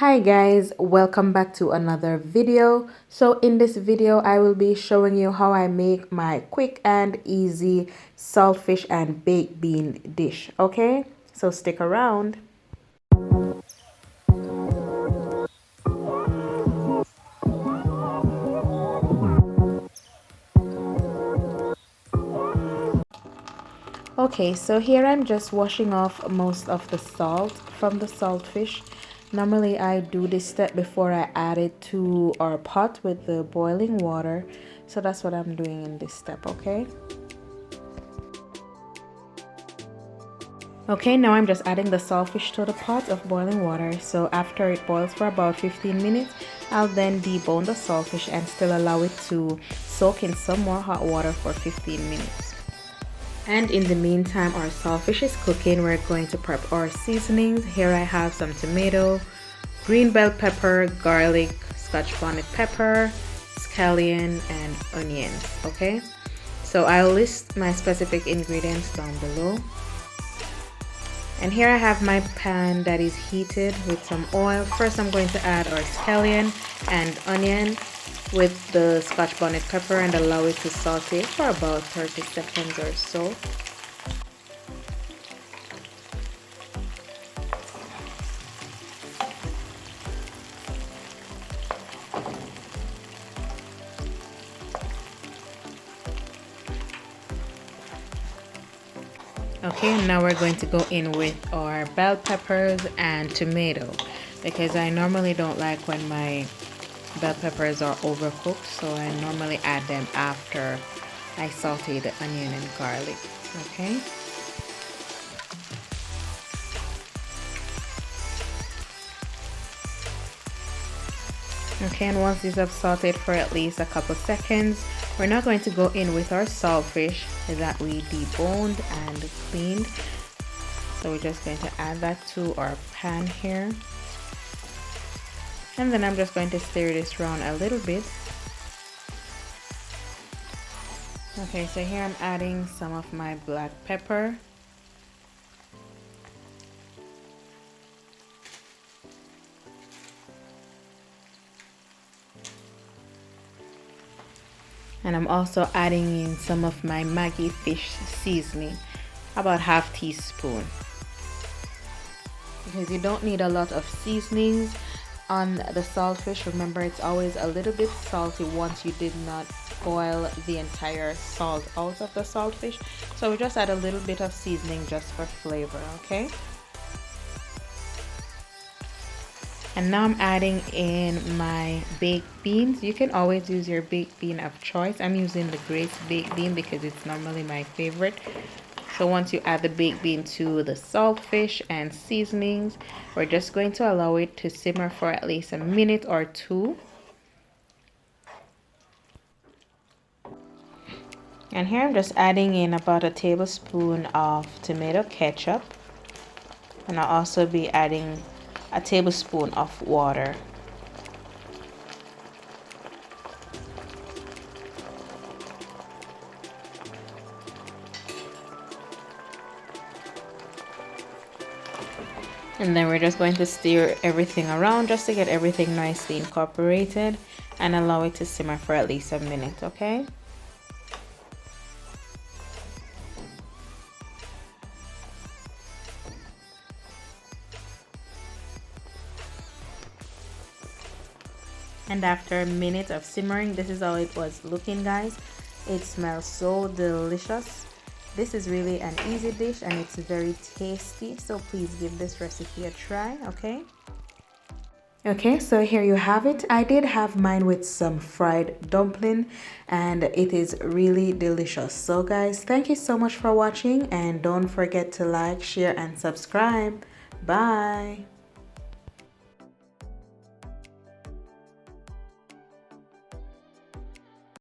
Hi guys, welcome back to another video. So in this video I will be showing you how I make my quick and easy saltfish and baked bean dish. Okay, so stick around. Okay, so here I'm just washing off most of the salt from the saltfish. Normally I do this step before I add it to our pot with the boiling water. So that's what I'm doing in this step, okay? Okay, now I'm just adding the saltfish to the pot of boiling water. So after it boils for about 15 minutes, I'll then debone the saltfish and still allow it to soak in some more hot water for 15 minutes. And in the meantime, our saltfish is cooking. We're going to prep our seasonings. Here I have some tomato, green bell pepper, garlic, scotch bonnet pepper, scallion, and onions. Okay, so I'll list my specific ingredients down below. And here I have my pan that is heated with some oil. First I'm going to add our scallion and onion with the scotch bonnet pepper and allow it to saute for about 30 seconds or so. Okay, now we're going to go in with our bell peppers and tomato, because I normally don't like when my bell peppers are overcooked, so I normally add them after I saute the onion and garlic. Okay, and once these have sauteed for at least a couple seconds, we're now going to go in with our saltfish that we deboned and cleaned. So we're just going to add that to our pan here. And then I'm just going to stir this around a little bit. Okay, so here I'm adding some of my black pepper. And I'm also adding in some of my Maggi fish seasoning, about half teaspoon. Because you don't need a lot of seasonings on the saltfish. Remember, it's always a little bit salty once you did not boil the entire salt out of the saltfish. So we just add a little bit of seasoning just for flavor, okay? And now I'm adding in my baked beans. You can always use your baked bean of choice. I'm using the Grace baked bean because it's normally my favorite. So once you add the baked bean to the saltfish and seasonings, we're just going to allow it to simmer for at least a minute or two. And here I'm just adding in about a tablespoon of tomato ketchup. And I'll also be adding a tablespoon of water. And then we're just going to stir everything around just to get everything nicely incorporated and allow it to simmer for at least a minute, okay? And after a minute of simmering, this is how it was looking, guys. It smells so delicious. This is really an easy dish and it's very tasty, so please give this recipe a try, okay? Okay, so here you have it. I did have mine with some fried dumpling and it is really delicious. So guys, thank you so much for watching and don't forget to like, share and subscribe. Bye.